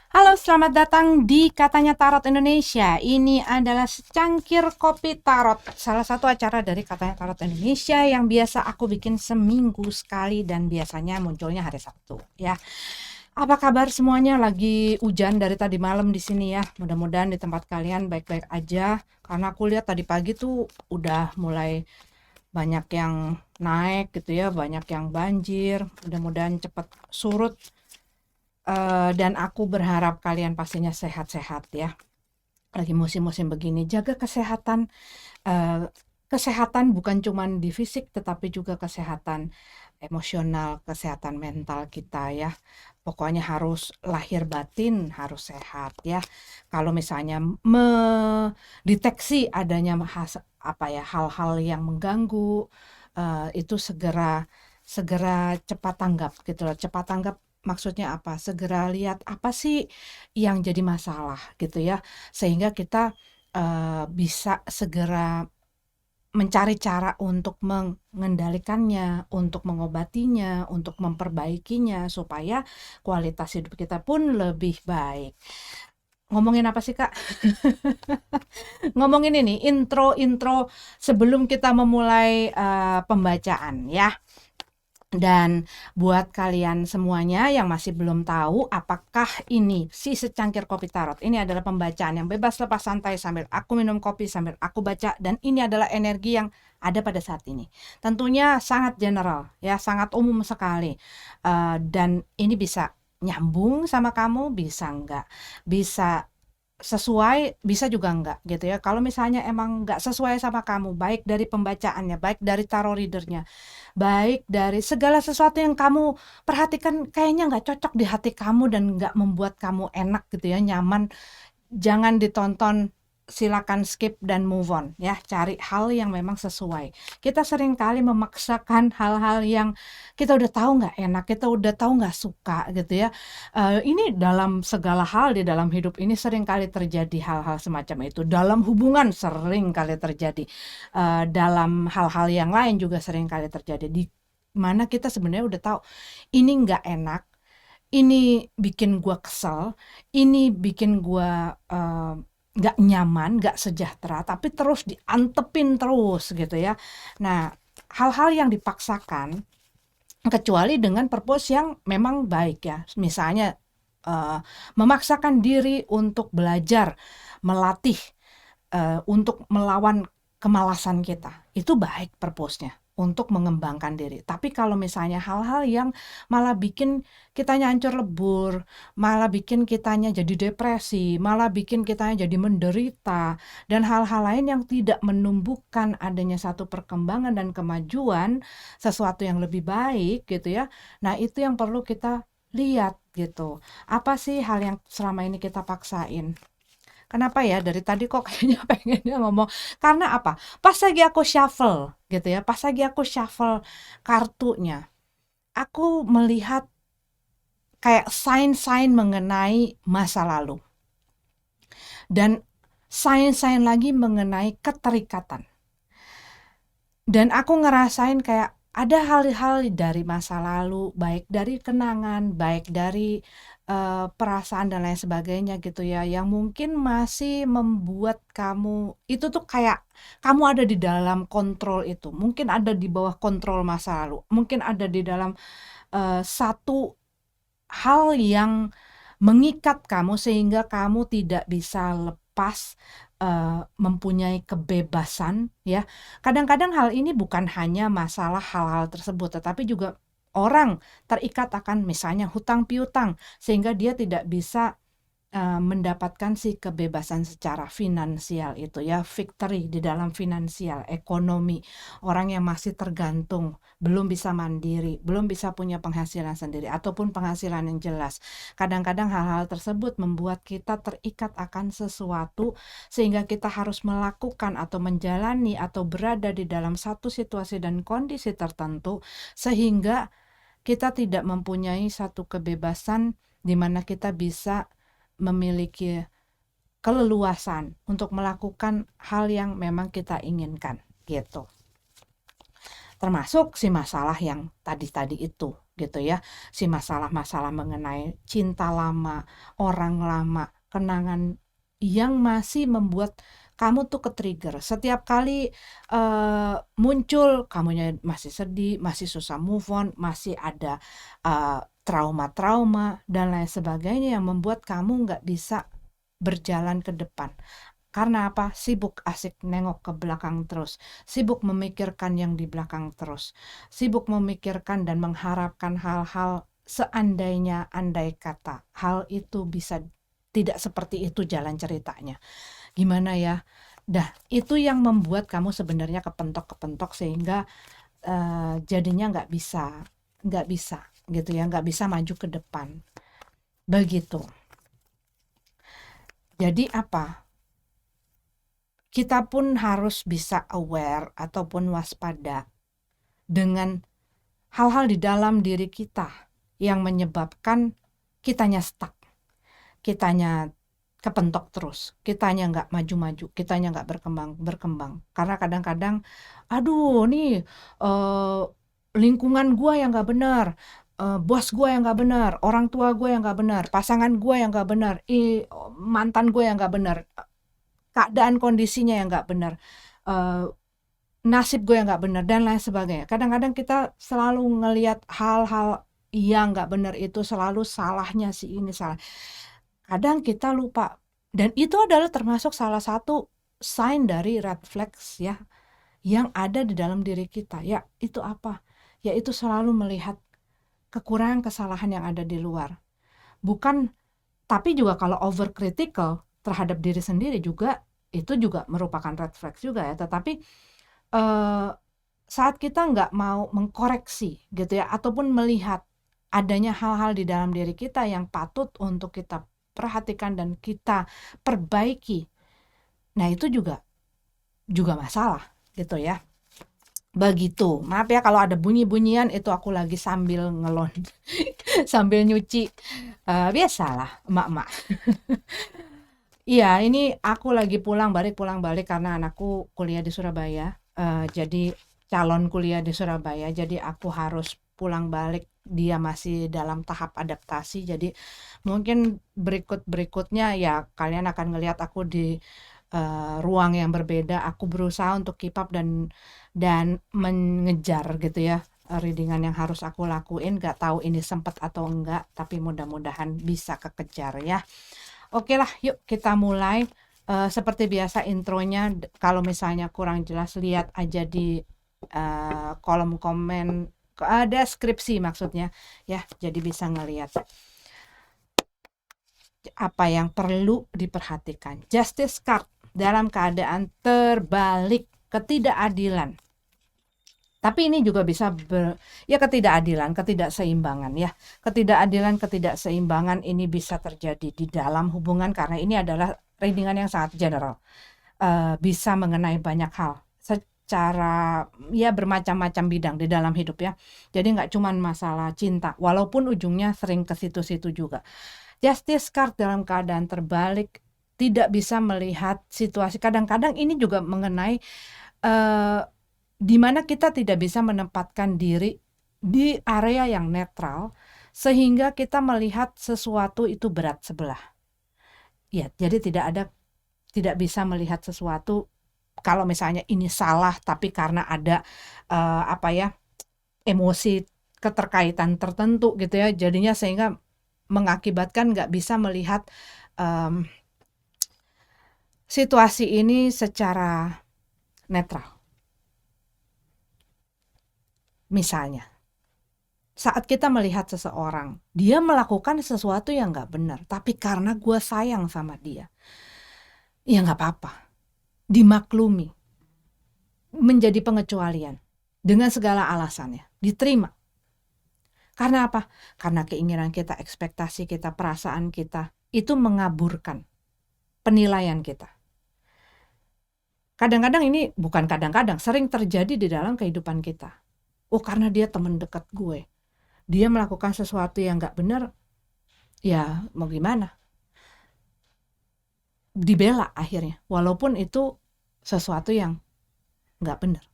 Halo, selamat datang di Katanya Tarot Indonesia. Ini adalah secangkir kopi tarot, salah satu acara dari Katanya Tarot Indonesia yang biasa aku bikin seminggu sekali dan biasanya munculnya hari Sabtu ya. Apa kabar semuanya? Lagi hujan dari tadi malam di sini ya. Mudah-mudahan di tempat kalian baik-baik aja. Karena aku lihat tadi pagi tuh udah mulai banyak yang naik gitu ya, banyak yang banjir. Mudah-mudahan cepat surut. Dan aku berharap kalian pastinya sehat-sehat ya. Lagi musim-musim begini, jaga kesehatan. eh, Kesehatan bukan cuma di fisik, tetapi juga kesehatan emosional, kesehatan mental kita ya. Pokoknya harus lahir batin harus sehat ya. Kalau misalnya mendeteksi adanya hal-hal yang mengganggu, itu segera segera cepat tanggap gitu loh. Cepat tanggap maksudnya apa? Segera lihat apa sih yang jadi masalah gitu ya. Sehingga kita bisa segera mencari cara untuk mengendalikannya, untuk mengobatinya, untuk memperbaikinya supaya kualitas hidup kita pun lebih baik. Ngomongin apa sih, Kak? Ngomongin ini intro sebelum kita memulai pembacaan ya. Dan buat kalian semuanya yang masih belum tahu apakah ini si secangkir kopi tarot, ini adalah pembacaan yang bebas lepas santai sambil aku minum kopi, sambil aku baca, dan ini adalah energi yang ada pada saat ini. Tentunya sangat general ya, sangat umum sekali. Dan ini bisa nyambung sama kamu, bisa enggak, bisa sesuai, bisa juga enggak gitu ya. Kalau misalnya emang enggak sesuai sama kamu, baik dari pembacaannya, baik dari tarot readernya, baik dari segala sesuatu yang kamu perhatikan kayaknya nggak cocok di hati kamu dan nggak membuat kamu enak gitu ya, nyaman, jangan ditonton, silakan skip dan move on ya. Cari hal yang memang sesuai. Kita sering kali memaksakan hal-hal yang kita udah tahu nggak enak, kita udah tahu nggak suka gitu ya. Ini dalam segala hal di dalam hidup ini sering kali terjadi hal-hal semacam itu. Dalam hubungan sering kali terjadi. Dalam hal-hal yang lain juga sering kali terjadi. Di mana kita sebenarnya udah tahu ini nggak enak, ini bikin gua kesel, ini bikin gua nggak nyaman, nggak sejahtera, tapi terus diantepin terus gitu ya. Nah, hal-hal yang dipaksakan, kecuali dengan purpose yang memang baik ya. Misalnya memaksakan diri untuk belajar, melatih, untuk melawan kemalasan kita, itu baik purpose-nya untuk mengembangkan diri. Tapi kalau misalnya hal-hal yang malah bikin kitanya hancur lebur, malah bikin kitanya jadi depresi, malah bikin kitanya jadi menderita, dan hal-hal lain yang tidak menumbuhkan adanya satu perkembangan dan kemajuan, sesuatu yang lebih baik gitu ya. Nah, itu yang perlu kita lihat gitu. Apa sih hal yang selama ini kita paksain? Kenapa ya dari tadi kok kayaknya pengennya ngomong, karena apa? Pas lagi aku shuffle gitu ya, pas lagi aku shuffle kartunya, aku melihat kayak sign-sign mengenai masa lalu dan sign-sign lagi mengenai keterikatan. Dan aku ngerasain kayak ada hal-hal dari masa lalu, baik dari kenangan, baik dari perasaan dan lain sebagainya gitu ya, yang mungkin masih membuat kamu itu tuh kayak kamu ada di dalam kontrol itu, mungkin ada di bawah kontrol masa lalu, mungkin ada di dalam satu hal yang mengikat kamu sehingga kamu tidak bisa lepas, mempunyai kebebasan ya. Kadang-kadang hal ini bukan hanya masalah hal-hal tersebut, tetapi juga orang terikat akan misalnya hutang piutang, sehingga dia tidak bisa mendapatkan si kebebasan secara finansial itu ya, victory di dalam finansial, ekonomi. Orang yang masih tergantung, belum bisa mandiri, belum bisa punya penghasilan sendiri ataupun penghasilan yang jelas. Kadang-kadang hal-hal tersebut membuat kita terikat akan sesuatu sehingga kita harus melakukan atau menjalani atau berada di dalam satu situasi dan kondisi tertentu sehingga kita tidak mempunyai satu kebebasan di mana kita bisa memiliki keleluasan untuk melakukan hal yang memang kita inginkan gitu. Termasuk si masalah yang tadi-tadi itu gitu ya. Si masalah-masalah mengenai cinta lama, orang lama, kenangan yang masih membuat kamu tuh ke-trigger. Setiap kali muncul, kamunya masih sedih, masih susah move on, masih ada trauma-trauma dan lain sebagainya yang membuat kamu nggak bisa berjalan ke depan. Karena apa? Sibuk asik nengok ke belakang terus, sibuk memikirkan yang di belakang terus, sibuk memikirkan dan mengharapkan hal-hal seandainya, andai kata hal itu bisa tidak seperti itu jalan ceritanya. Gimana ya? Dah, itu yang membuat kamu sebenarnya kepentok-kepentok sehingga jadinya nggak bisa gitu ya, nggak bisa maju ke depan. Begitu. Jadi apa? Kita pun harus bisa aware ataupun waspada dengan hal-hal di dalam diri kita yang menyebabkan kitanya stuck, kitanya kepentok terus, kitanya nggak maju-maju, kitanya nggak berkembang. Karena kadang-kadang, aduh nih lingkungan gua yang nggak benar, bos gua yang nggak benar, orang tua gua yang nggak benar, pasangan gua yang nggak benar, mantan gua yang nggak benar, keadaan kondisinya yang nggak benar, nasib gue yang nggak benar dan lain sebagainya. Kadang-kadang kita selalu ngelihat hal-hal yang nggak benar itu selalu salahnya si ini salah. Kadang kita lupa dan itu adalah termasuk salah satu sign dari red flags ya yang ada di dalam diri kita. Ya itu apa? Yaitu selalu melihat kekurangan kesalahan yang ada di luar. Bukan, tapi juga kalau overcritical terhadap diri sendiri juga itu juga merupakan red flags juga ya. Tetapi saat kita nggak mau mengkoreksi gitu ya, ataupun melihat adanya hal-hal di dalam diri kita yang patut untuk kita perhatikan dan kita perbaiki, nah itu juga masalah gitu ya. Begitu. Maaf ya kalau ada bunyi-bunyian, itu aku lagi sambil ngelon sambil nyuci, biasalah emak-emak. Iya, ini aku lagi pulang balik karena anakku kuliah di Surabaya, jadi calon kuliah di Surabaya, jadi aku harus pulang balik. Dia masih dalam tahap adaptasi, jadi mungkin berikutnya ya kalian akan ngelihat aku di ruang yang berbeda. Aku berusaha untuk keep up dan mengejar gitu ya readingan yang harus aku lakuin. Gak tahu ini sempat atau enggak, tapi mudah-mudahan bisa kekejar ya. Oke lah, yuk kita mulai. Seperti biasa intronya, kalau misalnya kurang jelas lihat aja di kolom komen, deskripsi maksudnya ya, jadi bisa ngelihat apa yang perlu diperhatikan. Justice card dalam keadaan terbalik, ketidakadilan. Tapi ini juga bisa ketidakadilan, ketidakseimbangan ya. Ketidakseimbangan ini bisa terjadi di dalam hubungan karena ini adalah readingan yang sangat general. Bisa mengenai banyak hal secara ya bermacam-macam bidang di dalam hidup ya. Jadi nggak cuma masalah cinta, walaupun ujungnya sering ke situ-situ juga. Justice card dalam keadaan terbalik tidak bisa melihat situasi. Kadang-kadang ini juga mengenai di mana kita tidak bisa menempatkan diri di area yang netral sehingga kita melihat sesuatu itu berat sebelah. Ya, jadi tidak bisa melihat sesuatu kalau misalnya ini salah tapi karena ada emosi keterkaitan tertentu gitu ya, jadinya sehingga mengakibatkan nggak bisa melihat situasi ini secara netral. Misalnya, saat kita melihat seseorang, dia melakukan sesuatu yang nggak benar, tapi karena gue sayang sama dia, ya nggak apa-apa, dimaklumi, menjadi pengecualian, dengan segala alasannya, diterima. Karena apa? Karena keinginan kita, ekspektasi kita, perasaan kita, itu mengaburkan penilaian kita. Kadang-kadang ini, bukan kadang-kadang, sering terjadi di dalam kehidupan kita. Oh, karena dia teman dekat gue, dia melakukan sesuatu yang nggak benar, ya mau gimana? Dibela akhirnya, walaupun itu sesuatu yang nggak benar.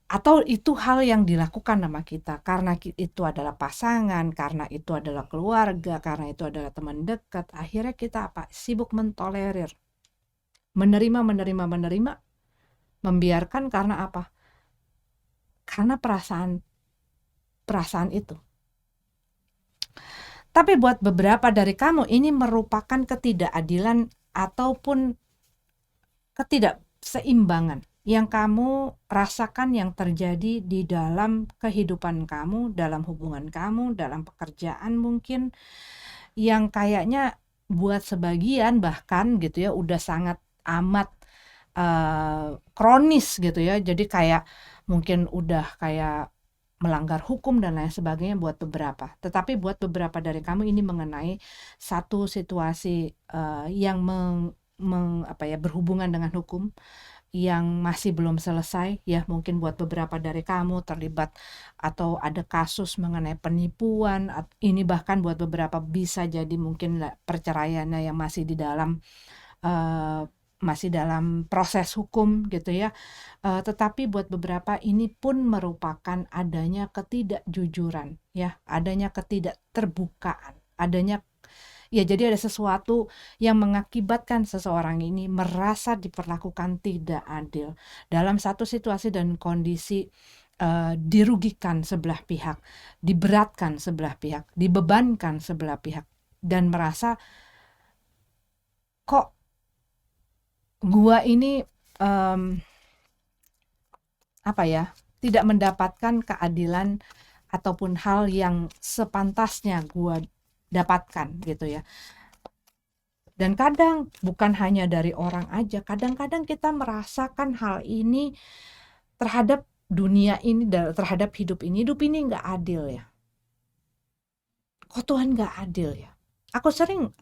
Atau itu hal yang dilakukan sama kita karena itu adalah pasangan, karena itu adalah keluarga, karena itu adalah teman dekat. Akhirnya kita apa? Sibuk mentolerir, menerima, membiarkan karena apa? Karena perasaan itu. Tapi buat beberapa dari kamu ini merupakan ketidakadilan ataupun ketidakseimbangan yang kamu rasakan yang terjadi di dalam kehidupan kamu, dalam hubungan kamu, dalam pekerjaan mungkin, yang kayaknya buat sebagian bahkan gitu ya udah sangat amat kronis gitu ya. Jadi kayak mungkin udah kayak melanggar hukum dan lain sebagainya buat beberapa. Tetapi buat beberapa dari kamu ini mengenai satu situasi yang berhubungan dengan hukum yang masih belum selesai ya. Mungkin buat beberapa dari kamu terlibat atau ada kasus mengenai penipuan. Ini bahkan buat beberapa bisa jadi mungkin perceraiannya yang masih dalam proses hukum gitu ya. Tetapi buat beberapa ini pun merupakan adanya ketidakjujuran ya, adanya ketidakterbukaan, adanya ya, jadi ada sesuatu yang mengakibatkan seseorang ini merasa diperlakukan tidak adil dalam satu situasi dan kondisi, dirugikan sebelah pihak, diberatkan sebelah pihak, dibebankan sebelah pihak, dan merasa kok gua ini tidak mendapatkan keadilan ataupun hal yang sepantasnya gua dapatkan gitu ya. Dan kadang bukan hanya dari orang aja, kadang-kadang kita merasakan hal ini terhadap dunia ini, terhadap hidup ini nggak adil ya. Kok Tuhan nggak adil ya? Aku sering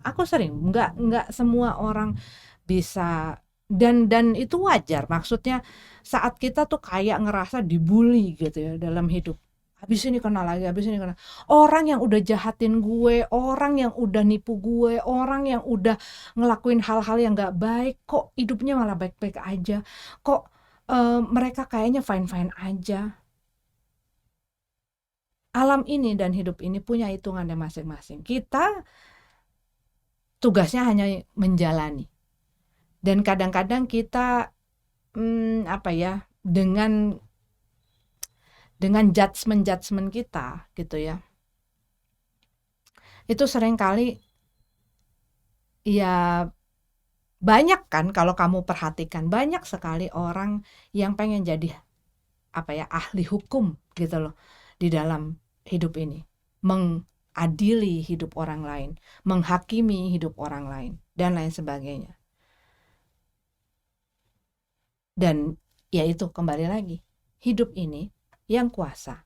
nggak semua orang bisa, dan itu wajar. Maksudnya saat kita tuh kayak ngerasa dibully gitu ya dalam hidup. Habis ini kena lagi, habis ini kena. Orang yang udah jahatin gue, orang yang udah nipu gue, orang yang udah ngelakuin hal-hal yang nggak baik, kok hidupnya malah baik-baik aja. Kok mereka kayaknya fine-fine aja. Alam ini dan hidup ini punya hitungannya masing-masing. Kita tugasnya hanya menjalani. Dan kadang-kadang kita dengan judgement kita gitu ya, itu seringkali ya banyak kan, kalau kamu perhatikan banyak sekali orang yang pengen jadi ahli hukum gitu loh di dalam hidup ini, mengadili hidup orang lain, menghakimi hidup orang lain dan lain sebagainya. Dan ya itu kembali lagi, hidup ini yang kuasa,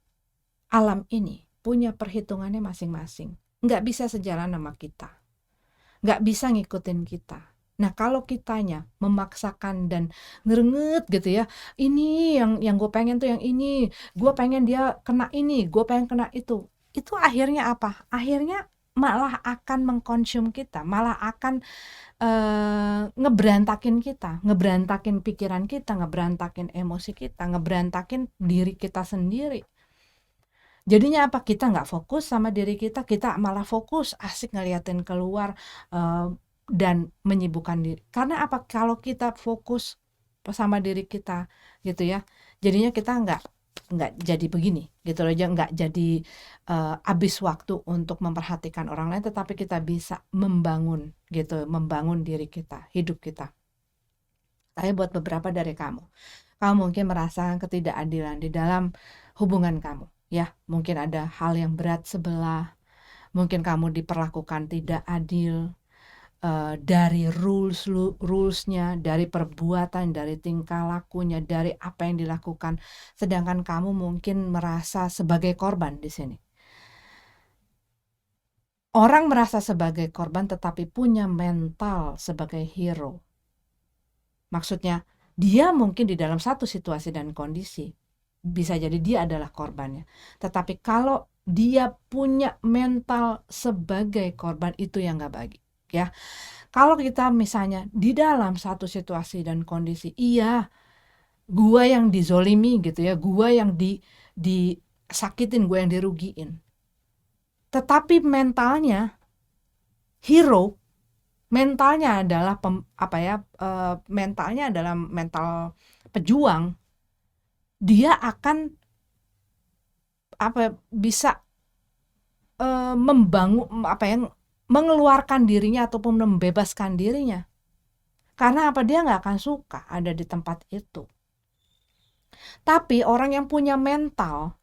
alam ini punya perhitungannya masing-masing, nggak bisa sejalan sama kita, nggak bisa ngikutin kita. Nah kalau kitanya memaksakan dan ngerenget gitu ya, ini yang gue pengen tuh yang ini, gue pengen dia kena ini, gue pengen kena itu akhirnya apa? Akhirnya malah akan mengkonsum kita, malah akan ngeberantakin pikiran kita, ngeberantakin emosi kita, ngeberantakin diri kita sendiri. Jadinya apa? Kita nggak fokus sama diri kita, kita malah fokus asik ngeliatin keluar dan menyibukkan diri. Karena apa? Kalau kita fokus sama diri kita gitu ya, jadinya kita nggak jadi begini gitu loh, nggak jadi habis waktu untuk memperhatikan orang lain, tetapi kita bisa membangun diri kita, hidup kita. Tapi buat beberapa dari kamu mungkin merasakan ketidakadilan di dalam hubungan kamu ya, mungkin ada hal yang berat sebelah, mungkin kamu diperlakukan tidak adil dari rulesnya, dari perbuatan, dari tingkah lakunya, dari apa yang dilakukan, sedangkan kamu mungkin merasa sebagai korban di sini. Orang merasa sebagai korban tetapi punya mental sebagai hero. Maksudnya dia mungkin di dalam satu situasi dan kondisi bisa jadi dia adalah korbannya, tetapi kalau dia punya mental sebagai korban, itu yang nggak baik ya. Kalau kita misalnya di dalam satu situasi dan kondisi, iya gua yang dizolimi gitu ya, gua yang disakitin, gua yang dirugiin. Tetapi mentalnya hero, mentalnya adalah mentalnya adalah mental pejuang. Dia akan bisa mengeluarkan dirinya ataupun membebaskan dirinya. Karena dia nggak akan suka ada di tempat itu. Tapi orang yang punya mental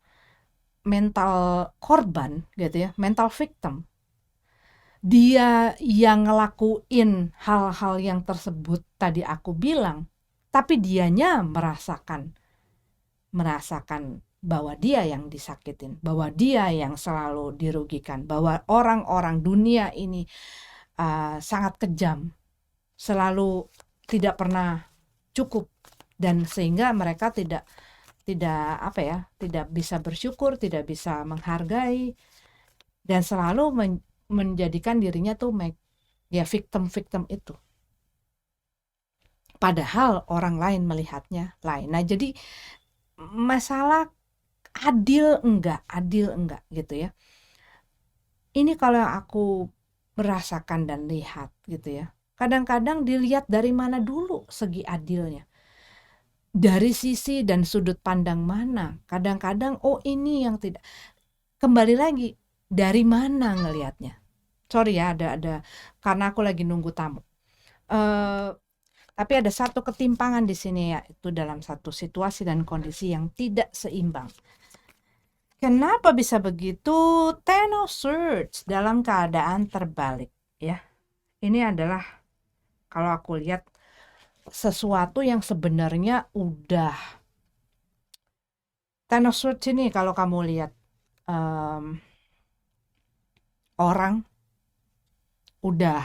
korban gitu ya, mental victim, dia yang ngelakuin hal-hal yang tersebut tadi aku bilang, tapi dianya merasakan bahwa dia yang disakitin, bahwa dia yang selalu dirugikan, bahwa orang-orang dunia ini sangat kejam, selalu tidak pernah cukup, dan sehingga mereka tidak bisa bersyukur, tidak bisa menghargai, dan selalu menjadikan dirinya tuh victim itu. Padahal orang lain melihatnya lain. Nah, jadi masalah adil enggak gitu ya. Ini kalau yang aku merasakan dan lihat gitu ya. Kadang-kadang dilihat dari mana dulu segi adilnya. Dari sisi dan sudut pandang mana. Kadang-kadang ini yang tidak. Kembali lagi, dari mana ngelihatnya. Sorry ya, ada karena aku lagi nunggu tamu. Tapi ada satu ketimpangan di sini, ya, itu dalam satu situasi dan kondisi yang tidak seimbang. Kenapa bisa begitu? Ten of Swords dalam keadaan terbalik, ya. Ini adalah kalau aku lihat sesuatu yang sebenarnya udah. Ten of Swords ini kalau kamu lihat orang udah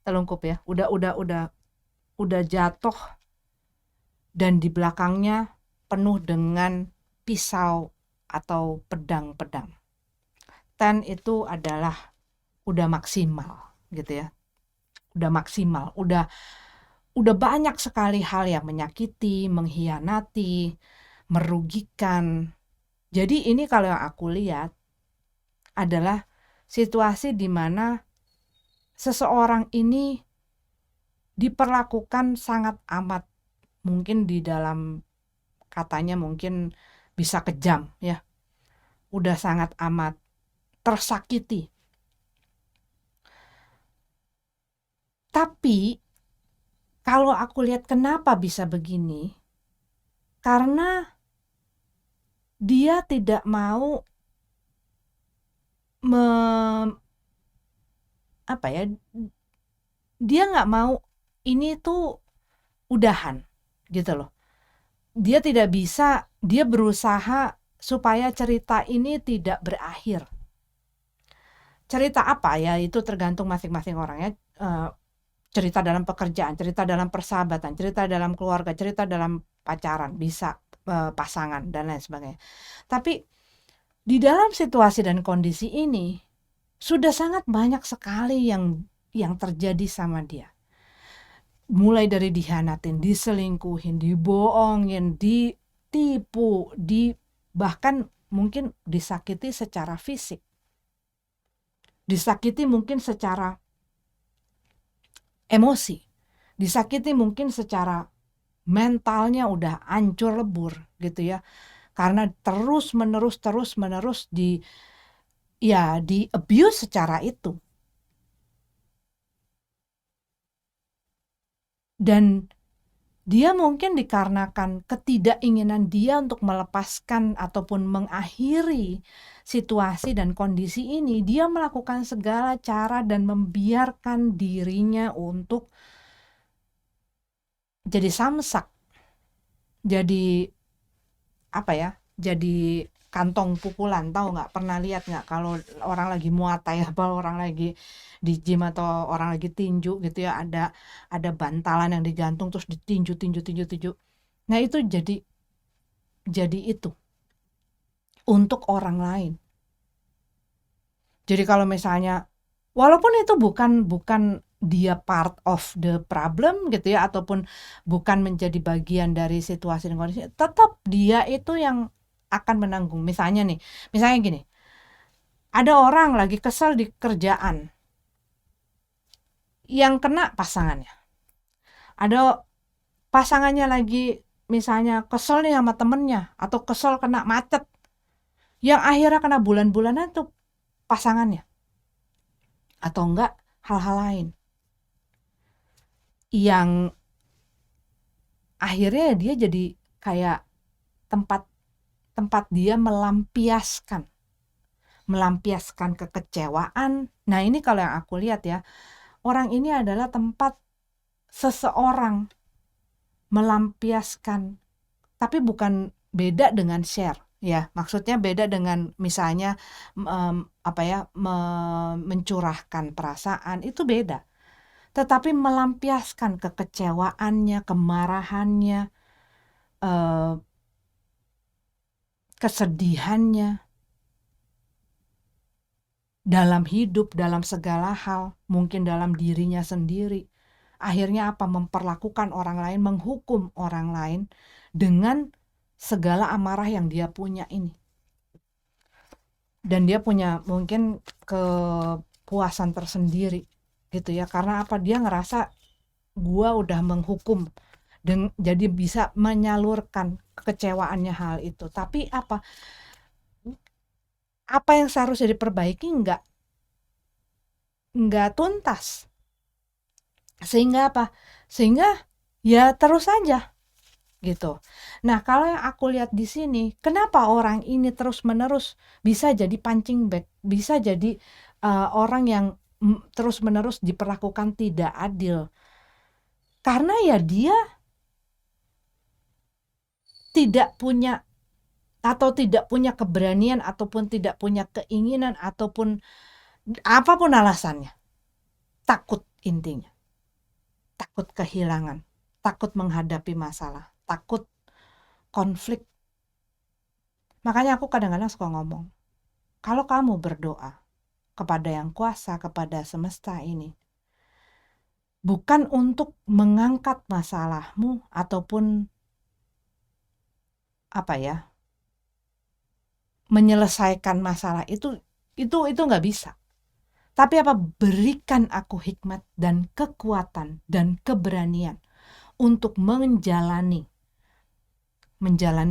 telungkup ya, udah jatuh dan di belakangnya penuh dengan pisau atau pedang-pedang. Ten itu adalah udah maksimal gitu ya, udah maksimal, udah banyak sekali hal yang menyakiti, mengkhianati, merugikan. Jadi ini kalau yang aku lihat adalah situasi di mana seseorang ini diperlakukan sangat amat, mungkin di dalam katanya mungkin bisa kejam ya. Udah sangat amat tersakiti. Tapi kalau aku lihat kenapa bisa begini, karena dia tidak mau dia nggak mau ini tuh udahan gitu loh. Dia tidak bisa, dia berusaha supaya cerita ini tidak berakhir. Cerita apa ya, itu tergantung masing-masing orangnya. Cerita dalam pekerjaan, cerita dalam persahabatan, cerita dalam keluarga, cerita dalam pacaran, bisa pasangan dan lain sebagainya. Tapi di dalam situasi dan kondisi ini sudah sangat banyak sekali yang terjadi sama dia. Mulai dari dihianatin, diselingkuhin, dibohongin, ditipu, bahkan mungkin disakiti secara fisik. Disakiti mungkin secara emosi. Disakiti mungkin secara mentalnya udah hancur lebur gitu ya. Karena terus menerus di abuse secara itu. Dan dia mungkin dikarenakan ketidakinginan dia untuk melepaskan ataupun mengakhiri situasi dan kondisi ini, dia melakukan segala cara dan membiarkan dirinya untuk jadi samsak, jadi jadi kantong pukulan. Tahu nggak, pernah lihat nggak kalau orang lagi muay thai, orang lagi di gym atau orang lagi tinju gitu ya, ada bantalan yang digantung terus ditinju. Nah itu jadi itu untuk orang lain. Jadi kalau misalnya Walaupun itu bukan bukan dia part of the problem gitu ya, ataupun bukan menjadi bagian dari situasi dan kondisi, tetap dia itu yang akan menanggung. Misalnya gini, ada orang lagi kesel di kerjaan, yang kena pasangannya. Ada pasangannya lagi misalnya kesel nih sama temennya, atau kesel kena macet, yang akhirnya kena bulan-bulanan tuh pasangannya, atau enggak hal-hal lain yang akhirnya dia jadi kayak tempat tempat dia melampiaskan kekecewaan. Nah, ini kalau yang aku lihat ya, orang ini adalah tempat seseorang melampiaskan, tapi bukan beda dengan share ya. Maksudnya beda dengan misalnya mencurahkan perasaan, itu beda. Tetapi melampiaskan kekecewaannya, kemarahannya, eh, kesedihannya dalam hidup, dalam segala hal, mungkin dalam dirinya sendiri. Akhirnya apa? Memperlakukan orang lain, menghukum orang lain dengan segala amarah yang dia punya ini. Dan dia punya mungkin kepuasan tersendiri gitu ya. Karena apa? Dia ngerasa gua udah menghukum dan jadi bisa menyalurkan kekecewaannya hal itu. Tapi apa yang seharusnya diperbaiki nggak tuntas. Sehingga apa? Sehingga ya terus saja gitu. Nah, kalau yang aku lihat di sini, kenapa orang ini terus-menerus bisa jadi punching bag, bisa jadi orang yang terus-menerus diperlakukan tidak adil? Karena ya dia tidak punya atau tidak punya keberanian ataupun tidak punya keinginan ataupun apapun alasannya. Takut intinya. Takut kehilangan, takut menghadapi masalah, takut konflik. Makanya aku kadang-kadang suka ngomong, kalau kamu berdoa kepada yang kuasa, kepada semesta ini, bukan untuk mengangkat masalahmu ataupun menyelesaikan masalah itu nggak bisa. Tapi berikan aku hikmat dan kekuatan dan keberanian untuk menjalani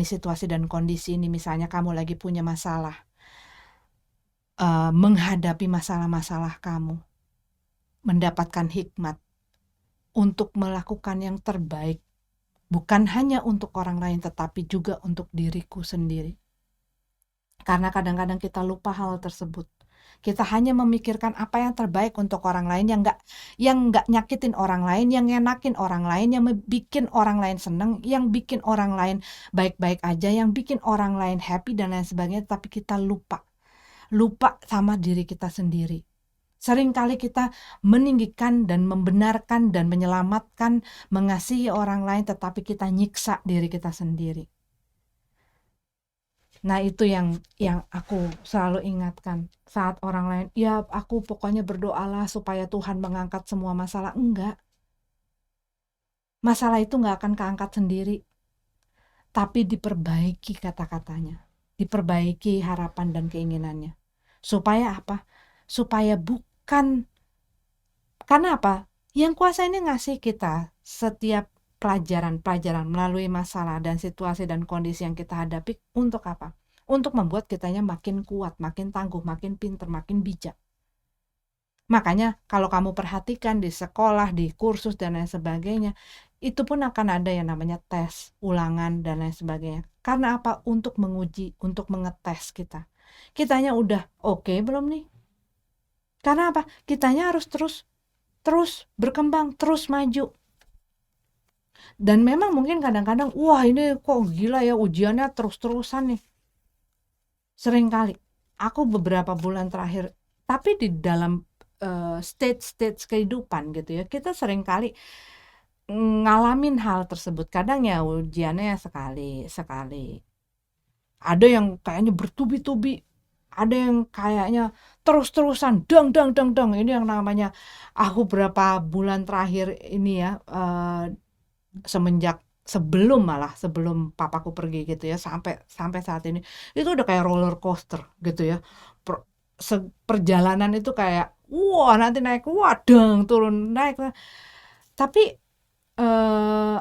situasi dan kondisi ini. Misalnya kamu lagi punya masalah, menghadapi masalah-masalah kamu, mendapatkan hikmat untuk melakukan yang terbaik, bukan hanya untuk orang lain tetapi juga untuk diriku sendiri. Karena kadang-kadang kita lupa hal tersebut. Kita hanya memikirkan apa yang terbaik untuk orang lain, yang nggak nyakitin orang lain, yang ngenakin orang lain, yang bikin orang lain seneng, yang bikin orang lain baik-baik aja, yang bikin orang lain happy dan lain sebagainya. Tapi kita lupa sama diri kita sendiri. Seringkali kita meninggikan dan membenarkan dan menyelamatkan, mengasihi orang lain, tetapi kita nyiksa diri kita sendiri. Nah, itu yang aku selalu ingatkan saat orang lain, ya aku pokoknya berdoalah supaya Tuhan mengangkat semua masalah. Enggak. Masalah itu enggak akan keangkat sendiri. Tapi diperbaiki kata-katanya. Diperbaiki harapan dan keinginannya. Supaya apa? Supaya bukan, karena apa? Yang kuasa ini ngasih kita setiap pelajaran-pelajaran melalui masalah dan situasi dan kondisi yang kita hadapi untuk apa? Untuk membuat kitanya makin kuat, makin tangguh, makin pinter, makin bijak. Makanya kalau kamu perhatikan di sekolah, di kursus dan lain sebagainya, itu pun akan ada yang namanya tes, ulangan dan lain sebagainya. Karena apa? Untuk menguji, untuk mengetes kita. Kitanya udah oke belum nih? Karena apa? Kitanya harus terus berkembang, terus maju. Dan memang mungkin kadang-kadang, wah ini kok gila ya ujiannya terus-terusan nih. Seringkali. Aku beberapa bulan terakhir, tapi di dalam stage kehidupan gitu ya, kita seringkali ngalamin hal tersebut. Kadang ya ujiannya sekali. Ada yang kayaknya bertubi-tubi, ada yang kayaknya terus-terusan dang dang dang dang. Ini yang namanya aku berapa bulan terakhir ini ya, semenjak sebelum papaku pergi gitu ya, sampai sampai saat ini itu udah kayak roller coaster gitu ya. Per- Perjalanan itu kayak wah nanti naik wah dang turun naik. Tapi eh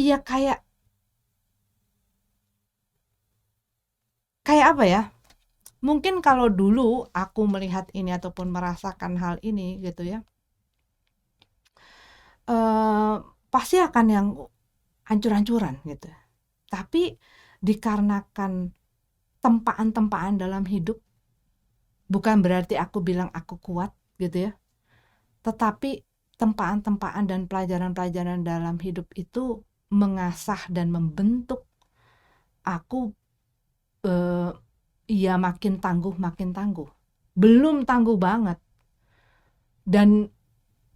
iya kayak kayak apa ya? Mungkin kalau dulu aku melihat ini ataupun merasakan hal ini gitu ya, eh pasti akan yang hancur-hancuran gitu. Tapi dikarenakan tempaan-tempaan dalam hidup, bukan berarti aku bilang aku kuat gitu ya, tetapi tempaan-tempaan dan pelajaran-pelajaran dalam hidup itu mengasah dan membentuk aku, eh, ya makin tangguh. Belum tangguh banget dan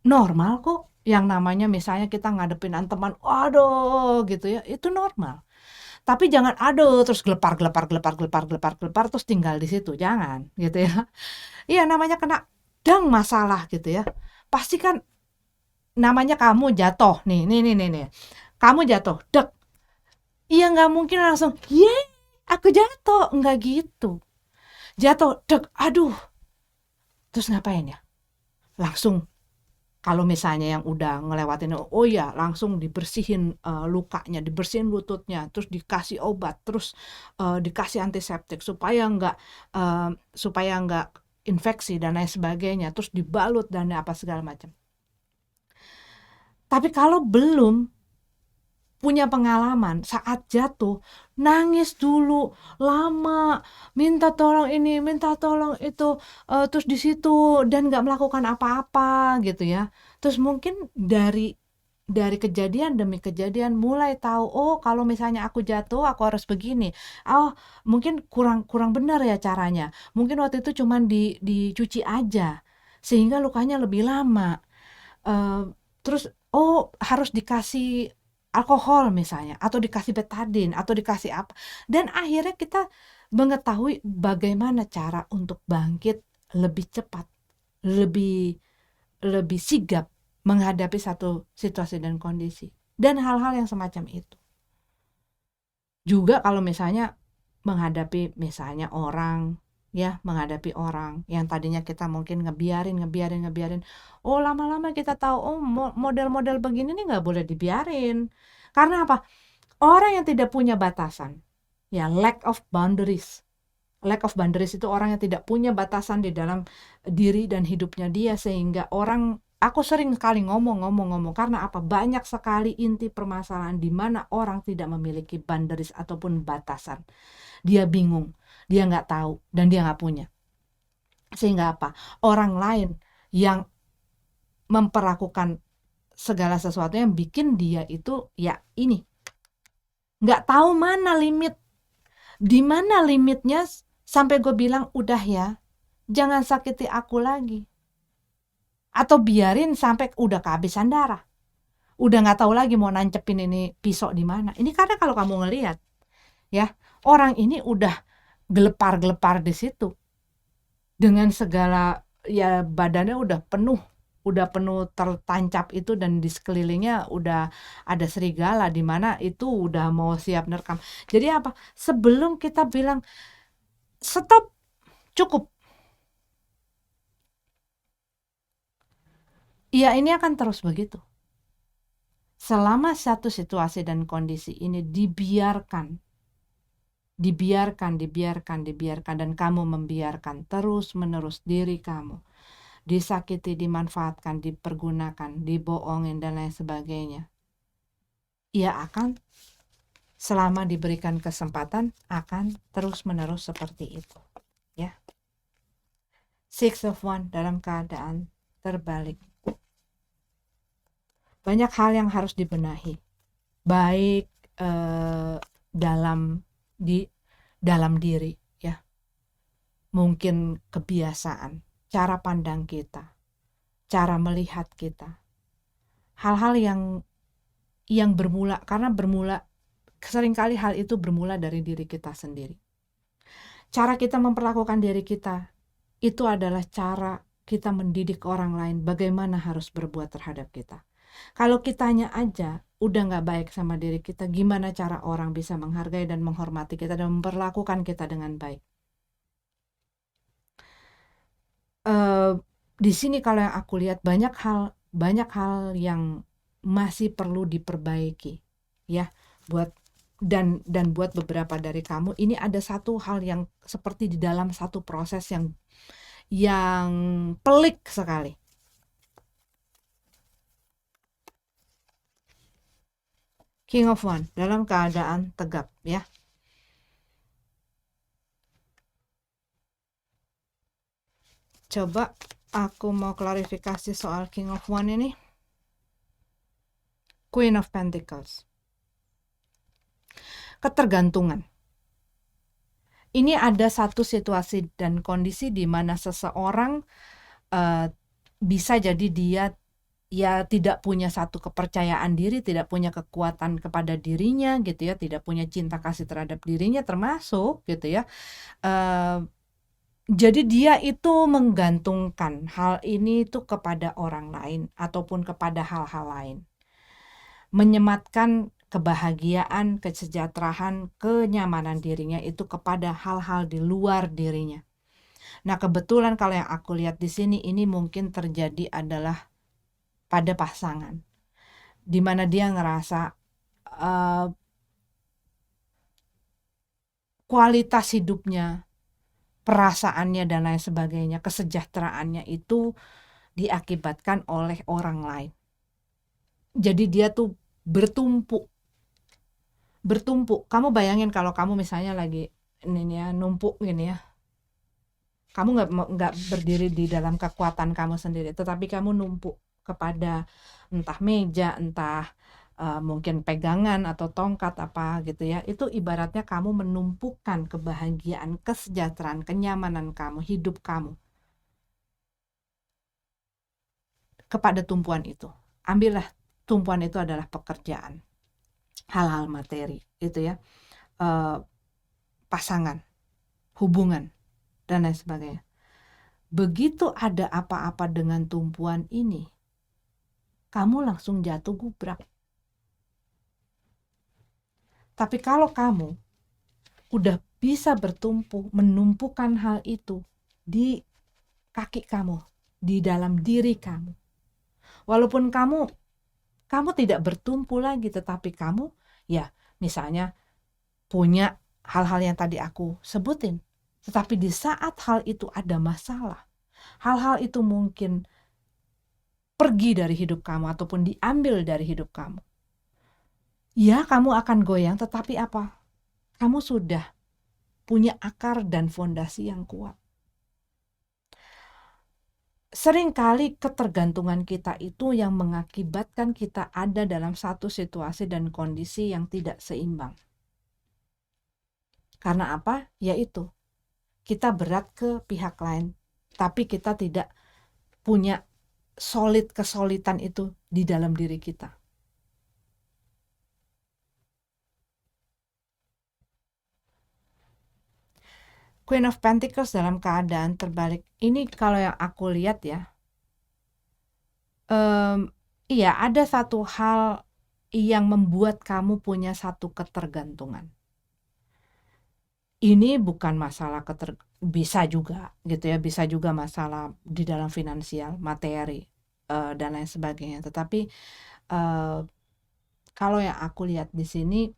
normal kok yang namanya misalnya kita ngadepin teman, aduh gitu ya, itu normal. Tapi jangan aduh terus gelepar gelepar gelepar gelepar gelepar gelepar terus tinggal di situ, jangan gitu ya. Iya namanya kena dang masalah gitu ya. Pasti kan namanya kamu jatuh nih. Kamu jatuh, dek. Iya nggak mungkin langsung, ye, aku jatuh, nggak gitu. Jatuh, dek, aduh. Terus ngapain ya? Langsung kalau misalnya yang udah ngelewatin, oh ya langsung dibersihin lukanya, dibersihin lututnya, terus dikasih obat, terus dikasih antiseptik eh, supaya nggak infeksi dan lain sebagainya, terus dibalut dan apa segala macam. Tapi kalau belum punya pengalaman saat jatuh, nangis dulu lama, minta tolong ini minta tolong itu, terus di situ dan nggak melakukan apa-apa gitu ya. Terus mungkin dari kejadian demi kejadian mulai tahu, oh kalau misalnya aku jatuh aku harus begini, oh mungkin kurang kurang benar ya caranya, mungkin waktu itu cuman dicuci aja sehingga lukanya lebih lama. Eh, Terus oh harus dikasih alkohol misalnya atau dikasih betadine atau dikasih apa, dan akhirnya kita mengetahui bagaimana cara untuk bangkit lebih cepat, lebih lebih sigap menghadapi satu situasi dan kondisi dan hal-hal yang semacam itu. Juga kalau misalnya menghadapi misalnya orang, ya menghadapi orang yang tadinya kita mungkin ngebiarin, oh lama-lama kita tahu oh model-model begini nih nggak boleh dibiarin. Karena apa? Orang yang tidak punya batasan, ya lack of boundaries itu orang yang tidak punya batasan di dalam diri dan hidupnya dia, sehingga aku sering sekali ngomong karena apa, banyak sekali inti permasalahan di mana orang tidak memiliki boundaries ataupun batasan. Dia bingung, dia nggak tahu dan dia nggak punya, sehingga apa, orang lain yang memperlakukan segala sesuatu yang bikin dia itu ya ini nggak tahu di mana limitnya, sampai gue bilang udah ya jangan sakiti aku lagi, atau biarin sampai udah kehabisan darah, udah nggak tahu lagi mau nancepin ini pisau di mana. Ini karena kalau kamu ngelihat ya, orang ini udah gelepar-gelepar di situ dengan segala, ya badannya udah penuh tertancap itu, dan di sekelilingnya udah ada serigala di mana itu udah mau siap nerekam. Jadi apa? Sebelum kita bilang stop, cukup. Ya ini akan terus begitu. Selama satu situasi dan kondisi ini dibiarkan dan kamu membiarkan terus-menerus diri kamu disakiti, dimanfaatkan, dipergunakan, dibohongin dan lain sebagainya. Ia akan selama diberikan kesempatan akan terus-menerus seperti itu, ya. Six of Wands dalam keadaan terbalik. Banyak hal yang harus dibenahi, baik dalam dalam diri ya, mungkin kebiasaan, cara pandang kita, cara melihat kita, hal-hal yang seringkali hal itu bermula dari diri kita sendiri. cara kita memperlakukan diri kita itu adalah cara kita mendidik orang lain bagaimana harus berbuat terhadap kita. Kalau kitanya aja udah nggak baik sama diri kita, gimana cara orang bisa menghargai dan menghormati kita dan memperlakukan kita dengan baik? Di sini kalau yang aku lihat banyak hal yang masih perlu diperbaiki, ya, buat buat beberapa dari kamu ini ada satu hal yang seperti di dalam satu proses yang pelik sekali. King of One dalam keadaan tegap, ya. Coba aku mau klarifikasi soal King of One ini. Queen of Pentacles. Ketergantungan. Ini ada satu situasi dan kondisi di mana seseorang bisa jadi dia ya tidak punya satu kepercayaan diri, tidak punya kekuatan kepada dirinya gitu ya, tidak punya cinta kasih terhadap dirinya termasuk gitu ya. Jadi dia itu menggantungkan hal ini tuh kepada orang lain ataupun kepada hal-hal lain. Menyematkan kebahagiaan, kesejahteraan, kenyamanan dirinya itu kepada hal-hal di luar dirinya. Nah, kebetulan kalau yang aku lihat di sini ini mungkin terjadi adalah pada pasangan, di mana dia ngerasa kualitas hidupnya, perasaannya dan lain sebagainya, kesejahteraannya itu diakibatkan oleh orang lain. Jadi dia tuh bertumpuk. Kamu bayangin kalau kamu misalnya lagi ini ya numpuk gini ya. Kamu nggak berdiri di dalam kekuatan kamu sendiri, tetapi kamu numpuk kepada entah meja, entah mungkin pegangan atau tongkat apa gitu ya. Itu ibaratnya kamu menumpukan kebahagiaan, kesejahteraan, kenyamanan kamu, hidup kamu kepada tumpuan itu. Ambillah tumpuan itu adalah pekerjaan, hal-hal materi itu ya, pasangan, hubungan dan lain sebagainya. Begitu ada apa-apa dengan tumpuan ini, kamu langsung jatuh gubrak. Tapi kalau kamu udah bisa menumpukan hal itu di kaki kamu, di dalam diri kamu, walaupun kamu tidak bertumpu lagi, tetapi kamu ya misalnya punya hal-hal yang tadi aku sebutin, tetapi di saat hal itu ada masalah, hal-hal itu mungkin pergi dari hidup kamu ataupun diambil dari hidup kamu, ya kamu akan goyang, tetapi apa? Kamu sudah punya akar dan fondasi yang kuat. Seringkali ketergantungan kita itu yang mengakibatkan kita ada dalam satu situasi dan kondisi yang tidak seimbang. Karena apa? Yaitu kita berat ke pihak lain, tapi kita tidak punya kesolidan itu di dalam diri kita. Queen of Pentacles dalam keadaan terbalik. Ini kalau yang aku lihat ya, iya ada satu hal yang membuat kamu punya satu ketergantungan. Ini bukan masalah bisa juga gitu ya, bisa juga masalah di dalam finansial, materi, dan lain sebagainya. Tetapi kalau yang aku lihat di sini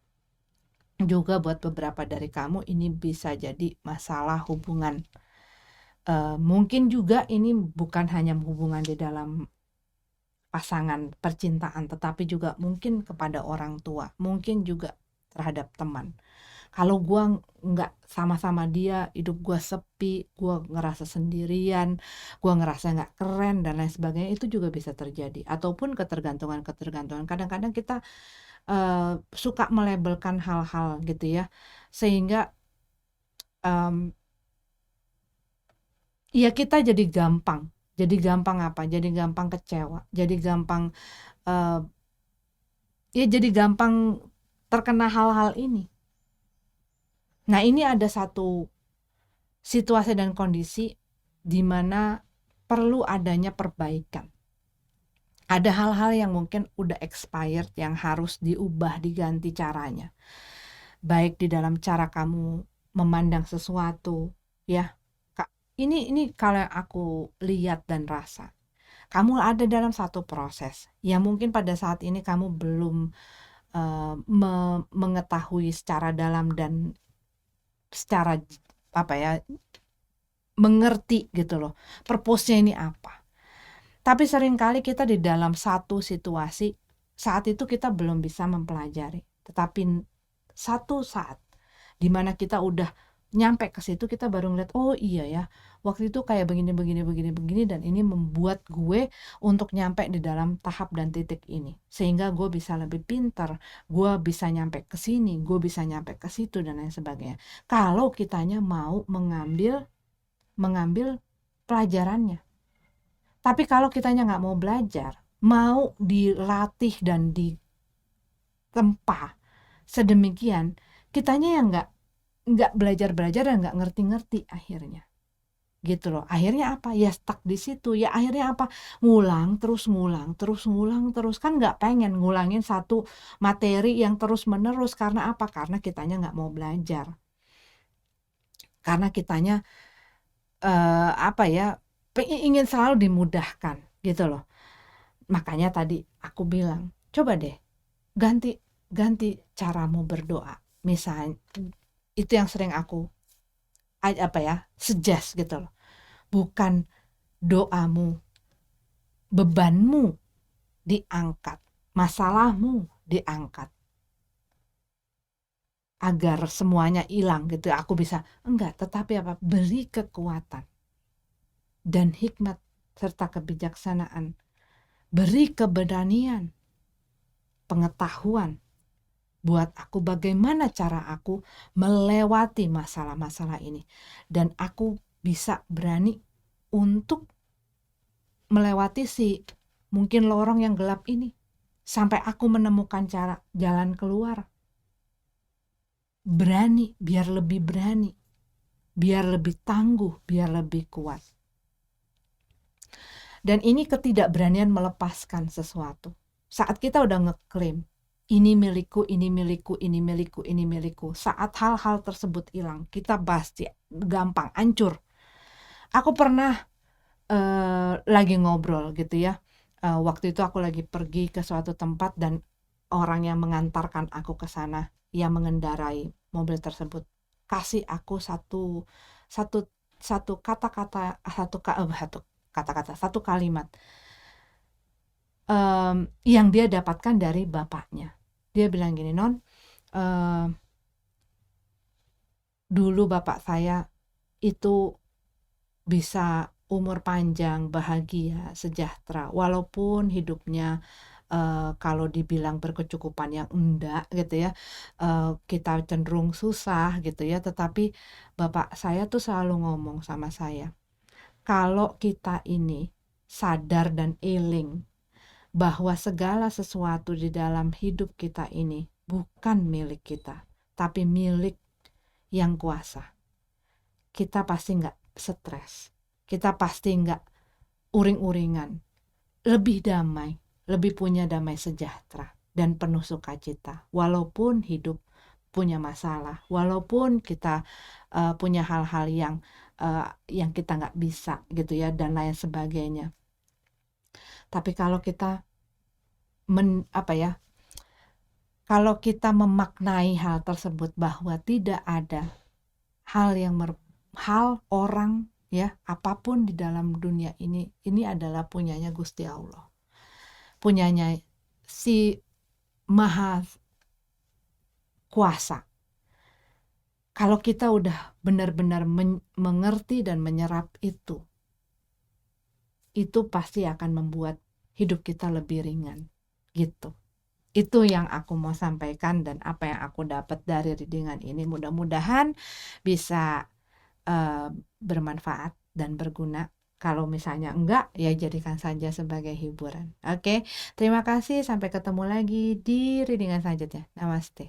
juga buat beberapa dari kamu ini bisa jadi masalah hubungan. Mungkin juga ini bukan hanya hubungan di dalam pasangan percintaan, tetapi juga mungkin kepada orang tua, mungkin juga terhadap teman. Kalau gue nggak sama-sama dia, hidup gue sepi, gue ngerasa sendirian, gue ngerasa nggak keren dan lain sebagainya, itu juga bisa terjadi. Ataupun ketergantungan. Kadang-kadang kita suka melabelkan hal-hal gitu ya, sehingga ya kita jadi gampang apa? Jadi gampang kecewa, jadi gampang jadi gampang terkena hal-hal ini. Nah, ini ada satu situasi dan kondisi di mana perlu adanya perbaikan. Ada hal-hal yang mungkin udah expired yang harus diubah, diganti caranya. Baik di dalam cara kamu memandang sesuatu, ya. Ini kalau yang aku lihat dan rasa. Kamu ada dalam satu proses yang mungkin pada saat ini kamu belum mengetahui secara dalam dan secara mengerti gitu loh, purpose-nya ini apa. Tapi seringkali kita di dalam satu situasi saat itu kita belum bisa mempelajari. Tetapi satu saat di mana kita udah nyampe ke situ, kita baru ngeliat, oh iya ya, waktu itu kayak begini dan ini membuat gue untuk nyampe di dalam tahap dan titik ini, sehingga gue bisa lebih pintar, gue bisa nyampe ke sini, gue bisa nyampe ke situ dan lain sebagainya. Kalau kitanya mau mengambil pelajarannya. Tapi kalau kitanya nggak mau belajar, mau dilatih dan ditempa sedemikian, kitanya yang nggak belajar dan nggak ngerti akhirnya, gitu loh. Akhirnya apa? Ya stuck di situ. Ya akhirnya apa? Ngulang terus kan nggak pengen ngulangin satu materi yang terus menerus. Karena apa? Karena kitanya nggak mau belajar. Karena kitanya ingin selalu dimudahkan, gitu loh. Makanya tadi aku bilang, coba deh ganti caramu berdoa. Misalnya itu yang sering aku suggest gitu loh. Bukan doamu, bebanmu diangkat, masalahmu diangkat agar semuanya hilang gitu. Aku bisa enggak, tetapi apa? Beri kekuatan dan hikmat serta kebijaksanaan. Beri keberanian, pengetahuan buat aku bagaimana cara aku melewati masalah-masalah ini, dan aku bisa berani untuk melewati mungkin lorong yang gelap ini sampai aku menemukan jalan keluar. Berani, biar lebih tangguh, biar lebih kuat. Dan ini ketidakberanian melepaskan sesuatu. Saat kita udah ngeklaim ini milikku, saat hal-hal tersebut hilang, kita pasti gampang hancur. Aku pernah lagi ngobrol gitu ya. Waktu itu aku lagi pergi ke suatu tempat dan orang yang mengantarkan aku ke sana, yang mengendarai mobil tersebut, kasih aku satu kalimat yang dia dapatkan dari bapaknya. Dia bilang gini, Non, dulu bapak saya itu bisa umur panjang, bahagia, sejahtera, walaupun hidupnya kalau dibilang berkecukupan yang enggak gitu ya, kita cenderung susah gitu ya, tetapi bapak saya tuh selalu ngomong sama saya, kalau kita ini sadar dan eling bahwa segala sesuatu di dalam hidup kita ini bukan milik kita, tapi milik yang kuasa, kita pasti nggak stres, kita pasti nggak uring-uringan, lebih damai, lebih punya damai sejahtera dan penuh sukacita, walaupun hidup punya masalah, walaupun kita punya hal-hal yang kita nggak bisa gitu ya, dan lain sebagainya. Tapi kalau kita kalau kita memaknai hal tersebut bahwa tidak ada hal orang ya, apapun di dalam dunia ini adalah punyanya Gusti Allah, punyanya si Maha Kuasa. Kalau kita udah benar-benar mengerti dan menyerap itu pasti akan membuat hidup kita lebih ringan gitu. Itu yang aku mau sampaikan dan apa yang aku dapat dari readingan ini. Mudah-mudahan bisa bermanfaat dan berguna. Kalau misalnya enggak, ya jadikan saja sebagai hiburan. Oke, terima kasih. Sampai ketemu lagi di readingan selanjutnya. Namaste.